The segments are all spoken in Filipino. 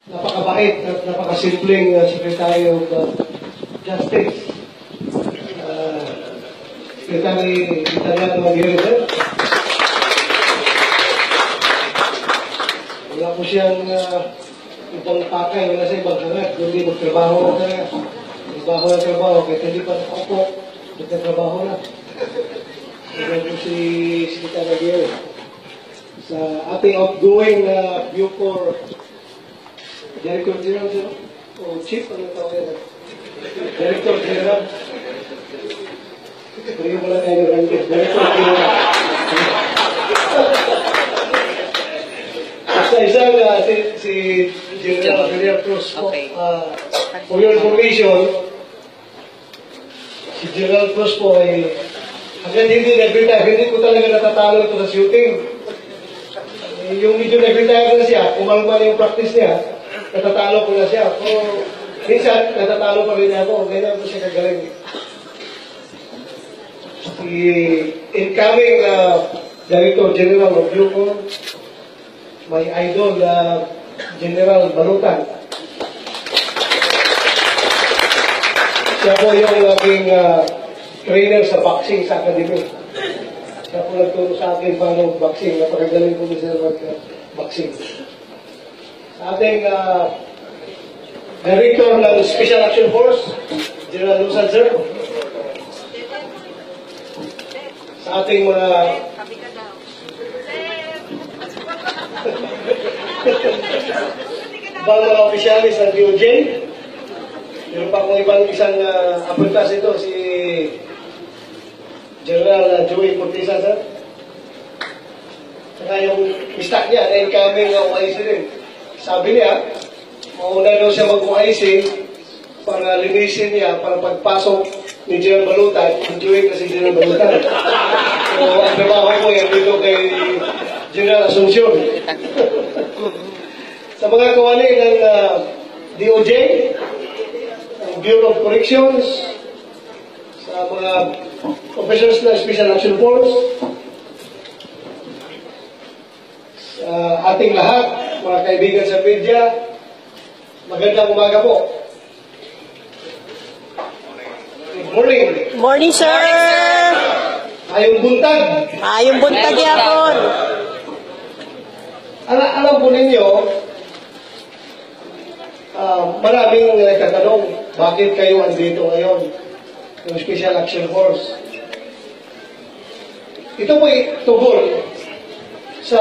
Napakabait at napakasimpleng Secretary of Justice. Secretary Italiano Maguire. Wala po siyang ibang pakay, wala sa ibang hangat, kundi magtrabaho na talaga. Trabaho na trabaho, kahit hindi pa nakaupo, magtatrabaho na. Ito po si Secretary Maguire. Sa ating outgoing Bucor Director General o Chief, ano tawag yan? Director General. Bigyan mo lang tayo ng ranking. Director General. Basta isang si General Cruz po, for your information, si General Cruz po ay hanggang hindi nag-retire, hindi ko talaga natatalo ito sa shooting. Yung medyo nag-retire na siya, kumalma na yung practice niya, natatalo ko na siya. Pero minsan, natatalo pa rin ako. Ganyan po siya kagaling. Si incoming Director General of Bucor, my idol, General Balutan. Siya po yung aking trainer sa boxing sa academy. Siya po nagturo sa akin paano boxing. Napakagaling po siya mag-boxing. Sa ating Director ng Special Action Force, General Lusan, sir. Sa ating mga ibang mga opisyalis ng DOJ, meron pa akong ibang isang apeltas ito, si General Joey Cortesa, sir. Saka yung mistak niya, na incoming OIC din. Sabi niya, mauna daw siya mag-OIC para linisin niya, para pagpasok ni General Balutan, enjoy kasi General Balutan. So, ang trabaho ko yan dito kay General Asuncion. Sa mga kawani ng DOJ, ang Bureau of Corrections, sa mga officials ng Special Action Force, sa ating lahat, mga kaibigan sa media, magandang umaga po. Good morning. Morning, sir. Ayong buntag. Ayong buntag yapon. Alam po ninyo, maraming nagtatanong, bakit kayo andito ngayon, yung Special Action Force. Ito po'y tungkol sa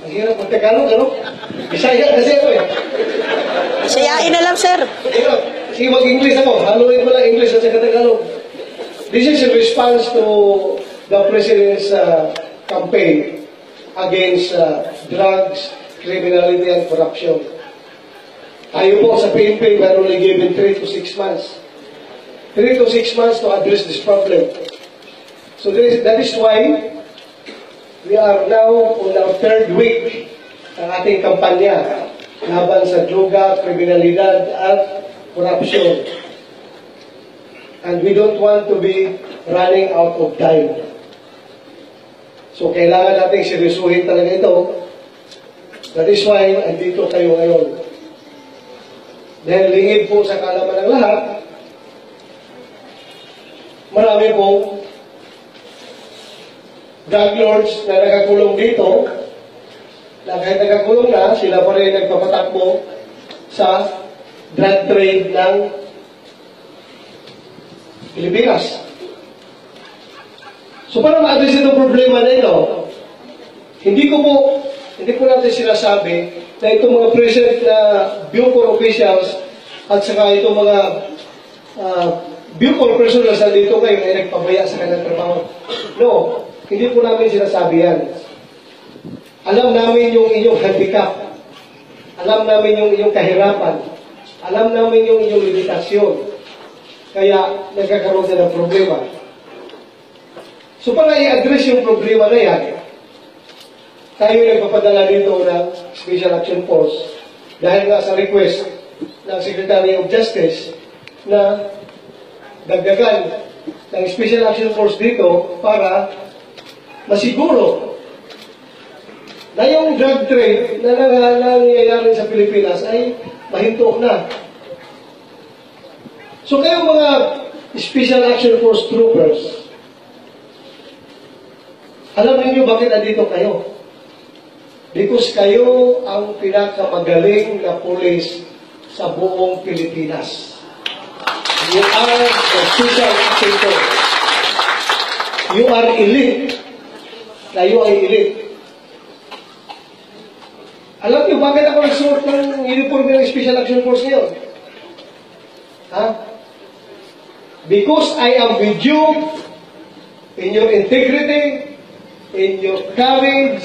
ang hirap mag-Tagalog, ano? Bisaya kasi ako eh. Bisayain na lang, sir. Sige, mag-English ako. Haluin mo lang English at saka Tagalog. This is in response to the President's campaign against drugs, criminality, and corruption. Tayo po sa PNP, we're only given 3 to 6 months. 3 to 6 months to address this problem. So that is why we are now on our 3rd week ng ating kampanya laban sa droga, kriminalidad at corruption. And we don't want to be running out of time. So kailangan natin seryosuhin talaga ito. That is why andito tayo ngayon. Dahil lingid po sa kaalaman ng lahat, marami pong drug lords na nakakulong dito, na kahit nakakulong na, sila pa rin nagpapatakbo sa drug trade ng Pilipinas. So para ma-address itong problema na ito, hindi ko natin sinasabi na itong mga present na Bucor officials at saka itong mga Bucor personals na dito ngayon ay nagpabaya sa kanilang trabaho. No. Hindi po namin sinasabi yan. Alam namin yung inyong handicap. Alam namin yung inyong kahirapan. Alam namin yung inyong limitasyon. Kaya nagkakaroon na ng problema. So para i-address yung problema na yan, tayo nagpapadala dito ng Special Action Force dahil nga sa request ng Secretary of Justice na dagdagan ng Special Action Force dito para masiguro na yung drug trade na nangyayari sa Pilipinas ay mahinto na. So kayo mga Special Action Force troopers, alam niyo bakit nandito kayo? Because kayo ang pinakamagaling na pulis sa buong Pilipinas. You are the Special Action Force. You are elite. Kayo ay elite. Alam niyo bakit ako nagsuot ng uniform ng Special Action Force ngayon? Ha? Because I am with you in your integrity, in your courage,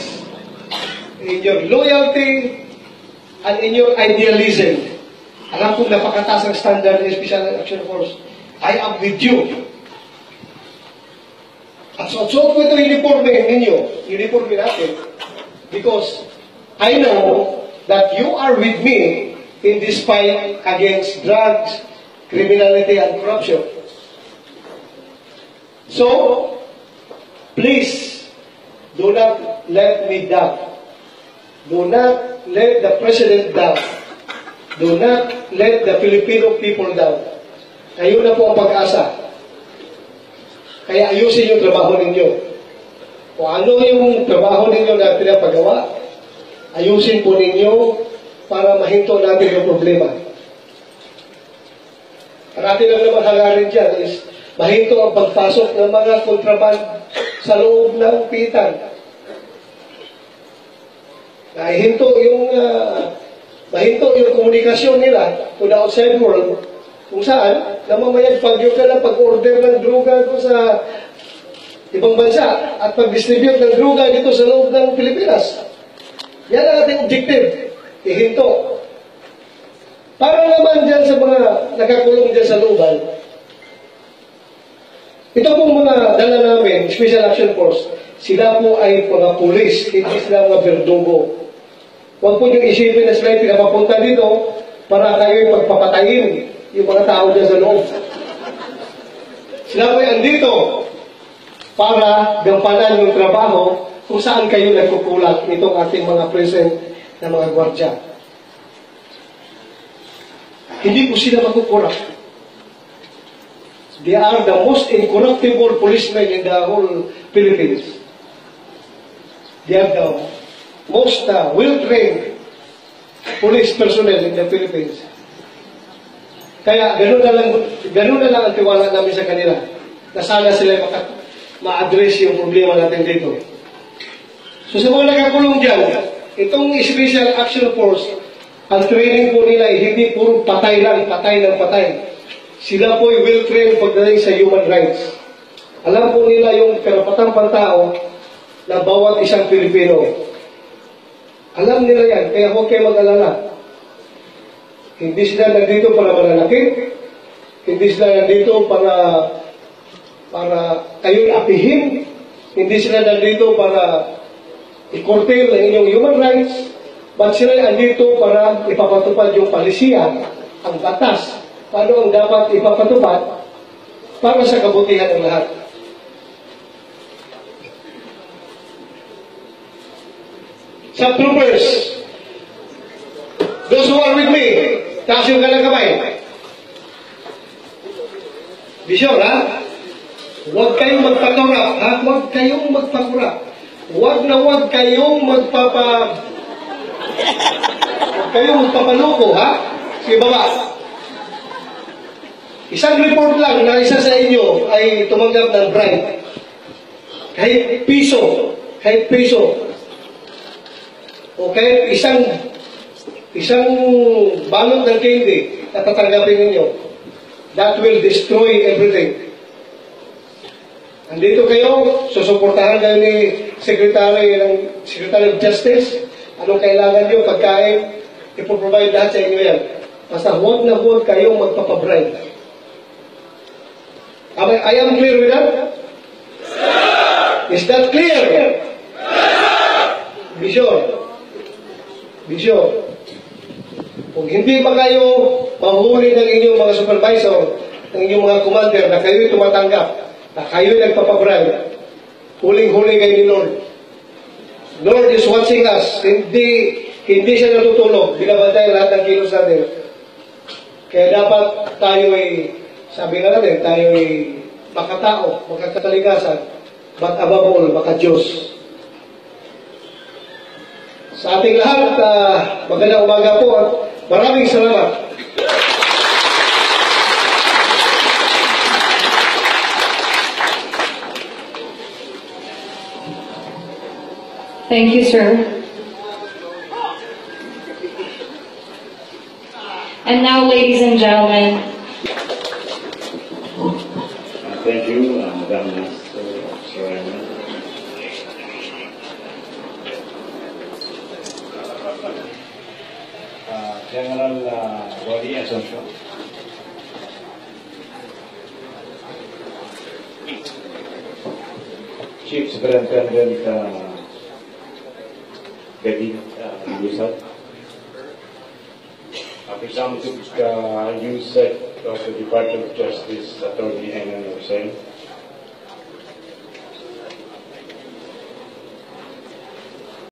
in your loyalty, and in your idealism. Alam kong napakataas ang standard ng Special Action Force. I am with you. At suot ko ito uniforme ninyo, uniforme natin, because I know that you are with me in this fight against drugs, criminality, and corruption. So, please, do not let me down. Do not let the President down. Do not let the Filipino people down. Kayo na po ang pag-asa. Kaya ayusin yung trabaho ninyo. Kung ano yung trabaho ninyo na pinapagawa, ayusin po ninyo para mahinto natin yung problema. Parati lang naman hangarin dyan is mahinto ang pagpasok ng mga kontraband sa loob ng pitan. Mahinto yung komunikasyon nila to the outside world, kung saan namamayag pagyo ka lang pag-order ng droga dito sa ibang bansa at pag-distribute ng droga dito sa loob ng Pilipinas. Yan ang ating objective, ihinto. Para naman dyan sa mga nakakulong dyan sa looban, ito pong mga dala namin, Special Action Force, sila po ay mga pulis, hindi sila mga berdugo. Huwag po yung isipin na sila pinapapunta dito para kayo pagpapatayin yung mga tao dyan sa loob. Sila po ay andito para gampanan yung trabaho kung saan kayo nagkukulat nitong ating mga present na mga gwardya. Hindi po sila magkukulat. They are the most incorruptible policemen in the whole Philippines. They are the most well-trained police personnel in the Philippines. Kaya ganun na lang ang tiwala namin sa kanila na sana sila ma-address yung problema natin dito. So sa mga nakakulong dyan, itong Special Action Force, ang training po nila ay hindi puro patay lang, patay ng patay. Sila po ay well-trained pagdating sa human rights. Alam po nila yung karapatang pantao na bawat isang Pilipino. Alam nila yan, kaya huwag kayo mag-alala. Hindi sila nandito para mananakit, hindi sila nandito para kayo'y apihin, hindi sila nandito para i-curtail ang inyong human rights, but sila nandito para ipapatupad yung palisiya, ang batas, paano ang dapat ipapatupad para sa kabutihan ng lahat. Sa troopers, those who are with me, taas yung kalang kamay. Be sure, ha? Huwag kayong magpakurap, ha? Huwag kayong magpakurap. Huwag kayong magpapaloko, ha? Sige, baba. Isang report lang na isa sa inyo ay tumanggap ng bribe. Kahit piso. Okay, isang balot ng candy na tatanggapin ninyo, that will destroy everything. Andito kayo, susuportahan kayo ni Secretary of Justice. Anong kailangan nyo, pagkain, ipoprovide lahat sa inyo yan. Basta huwag na huwag kayong magpapabribe. I am clear with that? Is that clear? Be sure. Be sure. Kung hindi pa kayo mahuli ng inyong mga supervisor, ng inyong mga commander na kayo'y tumatanggap, na kayo'y nagpapabribe, huling-huli kayo ni Lord. Lord is watching us. Hindi siya natutulog. Binabantayan lahat ng kilos natin. Kaya dapat tayo ay, sabi nga natin, tayo ay makatao, makakatalikasan, but above all, maka-Diyos. Sa ating lahat, magandang umaga po at maraming salamat. Thank you, sir. And now, ladies and gentlemen, Thank you, Madam Master Serena. General Body Assumption. Chief Superintendent David Lusat. Representative USEC of the Department of Justice, Attorney Enan Hussein.